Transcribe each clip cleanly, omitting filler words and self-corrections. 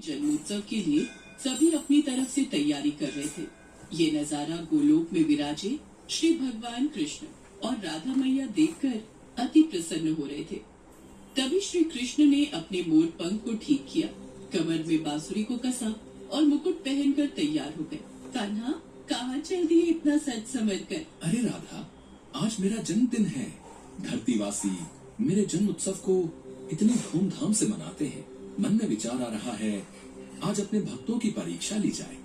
जन्मोत्सव के लिए सभी अपनी तरफ से तैयारी कर रहे थे। ये नजारा गोलोक में विराजे श्री भगवान कृष्ण और राधा मैया देखकर अति प्रसन्न हो रहे थे। तभी श्री कृष्ण ने अपने मोर पंख को ठीक किया, कमर में बांसुरी को कसा और मुकुट पहनकर तैयार हो गए। कान्हा, कहाँ चल दिए इतना सच समझ कर? अरे राधा, आज मेरा जन्मदिन है। धरतीवासी मेरे जन्म उत्सव को इतनी धूमधाम से मनाते हैं। मन में विचार आ रहा है आज अपने भक्तों की परीक्षा ली जाए,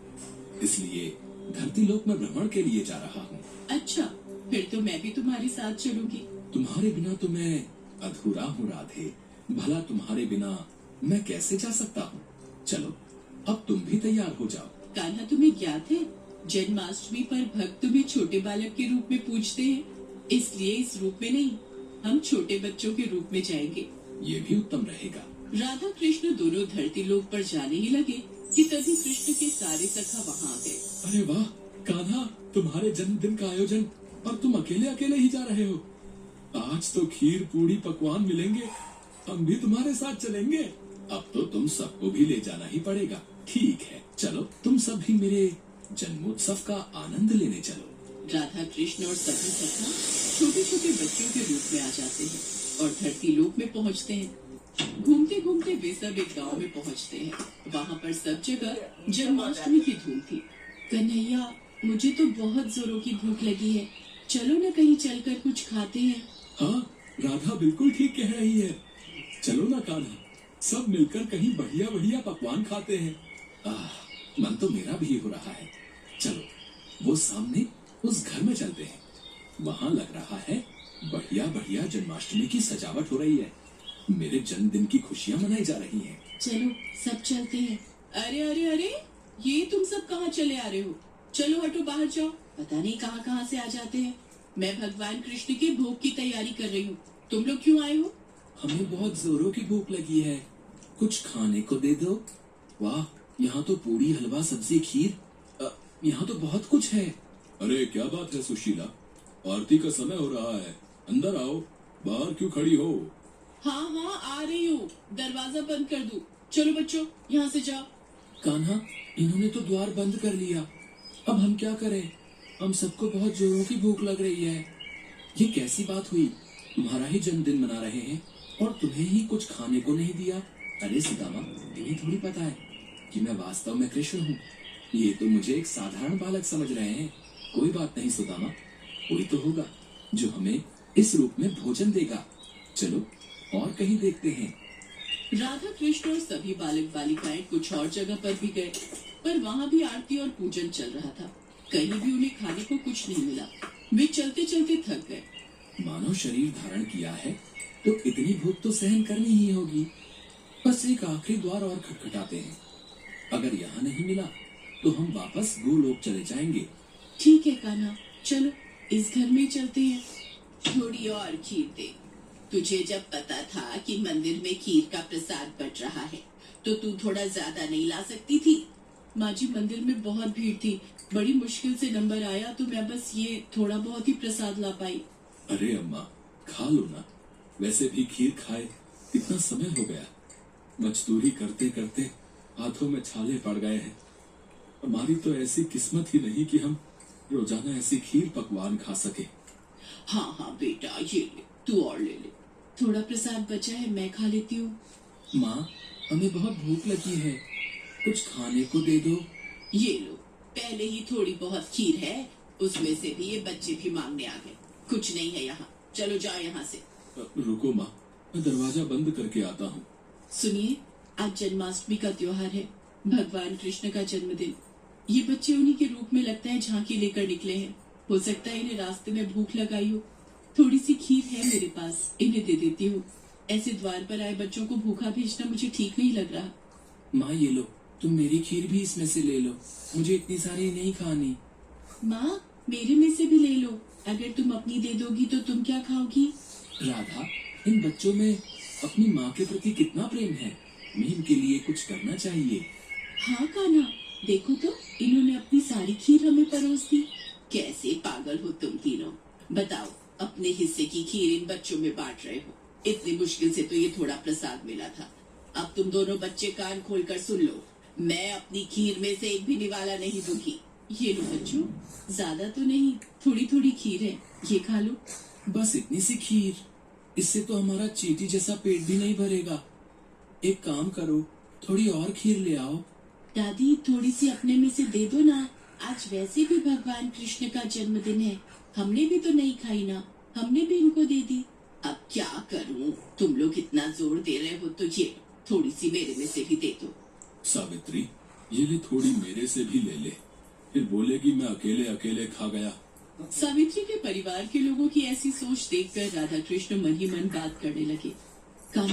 इसलिए धरती लोक में भ्रमण के लिए जा रहा हूँ। अच्छा, फिर तो मैं भी तुम्हारे साथ चलूंगी। तुम्हारे बिना तो मैं अधूरा हूँ राधे। भला तुम्हारे बिना मैं कैसे जा सकता हूँ? चलो, अब तुम भी तैयार हो जाओ। कान्हा, तुम्हें ज्ञात है जन्माष्टमी पर भक्त तुम्हें छोटे बालक के रूप में पूजते हैं, इसलिए इस रूप में नहीं, हम छोटे बच्चों के रूप में जाएंगे। ये भी उत्तम रहेगा। राधा कृष्ण दोनों धरती लोक पर जाने ही लगे कि तभी कृष्ण के सारे सखा वहाँ आ गए। अरे वाह कान्हा, तुम्हारे जन्मदिन का आयोजन और तुम अकेले अकेले ही जा रहे हो। आज तो खीर पूड़ी पकवान मिलेंगे, हम भी तुम्हारे साथ चलेंगे। अब तो तुम सबको भी ले जाना ही पड़ेगा। ठीक है, चलो तुम सब भी मेरे जन्मोत्सव का आनंद लेने चलो। राधा कृष्ण और सभी सखा छोटे छोटे बच्चों के रूप में आ जाते हैं और धरती लोक में पहुँचते हैं। घूमते घूमते वे सब एक गांव में पहुँचते हैं। वहाँ पर सब जगह जन्माष्टमी की धूम थी। कन्हैया, मुझे तो बहुत जोरों की भूख लगी है, चलो न कहीं चलकर कुछ खाते हैं। हाँ, राधा बिल्कुल ठीक कह रही है। चलो ना कान्हा, सब मिलकर कहीं बढ़िया बढ़िया पकवान खाते हैं। मन तो मेरा भी हो रहा है। चलो, वो सामने उस घर में चलते हैं। वहाँ लग रहा है बढ़िया बढ़िया जन्माष्टमी की सजावट हो रही है। मेरे जन्मदिन की खुशियाँ मनाई जा रही हैं। चलो, सब चलते हैं। अरे अरे अरे, ये तुम सब कहाँ चले आ रहे हो? चलो हटो, बाहर जाओ। पता नहीं कहाँ कहाँ से आ जाते हैं। मैं भगवान कृष्ण के भोग की तैयारी कर रही हूँ। तुम लोग क्यों आए हो? हमें बहुत जोरों की भूख लगी है, कुछ खाने को दे दो। वाह, यहाँ तो पूरी, हलवा, सब्जी, खीर, यहाँ तो बहुत कुछ है। अरे क्या बात है सुशीला, आरती का समय हो रहा है, अंदर आओ। बाहर क्यों खड़ी हो? हाँ हाँ, आ रही हूँ। दरवाजा बंद कर दूँ? चलो बच्चों, यहाँ से जाओ। कान्हा, इन्होंने तो द्वार बंद कर लिया। अब हम क्या करें? हम सबको बहुत जोरों की भूख लग रही है। ये कैसी बात हुई? तुम्हारा ही जन्मदिन मना रहे हैं और तुम्हें ही कुछ खाने को नहीं दिया। अरे सुदामा, इन्हें थोड़ी पता है कि मैं वास्तव में कृष्ण हूँ। ये तो मुझे एक साधारण बालक समझ रहे हैं। कोई बात नहीं सुदामा, कोई तो होगा जो हमें इस रूप में भोजन देगा। चलो और कहीं देखते हैं। राधा कृष्ण और सभी बालक बालिकाएं कुछ और जगह पर भी गए, पर वहाँ भी आरती और पूजन चल रहा था। कहीं भी उन्हें खाने को कुछ नहीं मिला। वे चलते चलते थक गए। मानव शरीर धारण किया है तो इतनी भूख तो सहन करनी ही होगी। बस एक आखिरी द्वार और खटखटाते हैं। अगर यहाँ नहीं मिला तो हम वापस गोलोक चले जाएंगे। ठीक है कान्हा, चलो इस घर में चलते हैं। थोड़ी और खीर दे। तुझे जब पता था कि मंदिर में खीर का प्रसाद बट रहा है तो तू थोड़ा ज्यादा नहीं ला सकती थी? माँ जी, मंदिर में बहुत भीड़ थी, बड़ी मुश्किल से नंबर आया तो मैं बस ये थोड़ा बहुत ही प्रसाद ला पाई। अरे अम्मा, खा लो ना। वैसे भी खीर खाए कितना समय हो गया। मजदूरी करते करते हाथों में छाले पड़ गए हैं। हमारी तो ऐसी किस्मत ही नहीं कि हम रोजाना ऐसी खीर पकवान खा सके। हाँ हाँ बेटा, ये ले, तू और ले ले। थोड़ा प्रसाद बचा है, मैं खा लेती हूँ। माँ, हमें बहुत भूख लगी है, कुछ खाने को दे दो। ये लो, पहले ही थोड़ी बहुत खीर है, उसमें से भी ये बच्चे भी मांगने आ गए। कुछ नहीं है यहाँ, चलो जाओ यहाँ से। रुको माँ, मैं दरवाजा बंद करके आता हूँ। सुनिए, आज जन्माष्टमी का त्योहार है, भगवान कृष्ण का जन्मदिन। ये बच्चे उन्हीं के रूप में लगता है झांकी लेकर निकले हैं। हो सकता है इन्हें रास्ते में भूख लगाई हो। थोड़ी सी खीर है मेरे पास, इन्हें दे देती हूँ। ऐसे द्वार पर आए बच्चों को भूखा भेजना मुझे ठीक नहीं लग रहा। माँ ये लो, तुम मेरी खीर भी इसमें से ले लो, मुझे इतनी सारी नहीं खानी। माँ, मेरे में से भी ले लो। अगर तुम अपनी दे दोगी तो तुम क्या खाओगी? राधा, इन बच्चों में अपनी माँ के प्रति कितना प्रेम है, हमें इनके लिए कुछ करना चाहिए। हाँ कान्हा, देखो तो इन्होंने अपनी सारी खीर हमें परोस दी। कैसे पागल हो तुम तीनों। बताओ, अपने हिस्से की खीर इन बच्चों में बांट रहे हो। इतनी मुश्किल से तो ये थोड़ा प्रसाद मिला था, अब तुम दोनों बच्चे कान खोलकर सुन लो, मैं अपनी खीर में से एक भी निवाला नहीं दूंगी। ये लो बच्चों, ज्यादा तो नहीं, थोड़ी थोड़ी खीर है, ये खा लो। बस इतनी सी खीर, इससे तो हमारा चींटी जैसा पेट भी नहीं भरेगा। एक काम करो, थोड़ी और खीर ले आओ। दादी थोड़ी सी अपने में से दे दो ना, आज वैसे भी भगवान कृष्ण का जन्मदिन है, हमने भी तो नहीं खाई ना, हमने भी इनको दे दी। अब क्या करूं, तुम लोग इतना जोर दे रहे हो तो ये थोड़ी सी मेरे में से भी दे दो। सावित्री, ये ले थोड़ी मेरे से भी ले ले, फिर बोलेगी मैं अकेले अकेले खा गया। सावित्री के परिवार के लोगों की ऐसी सोच देखकर राधा कृष्ण मन ही मन बात करने लगे। काम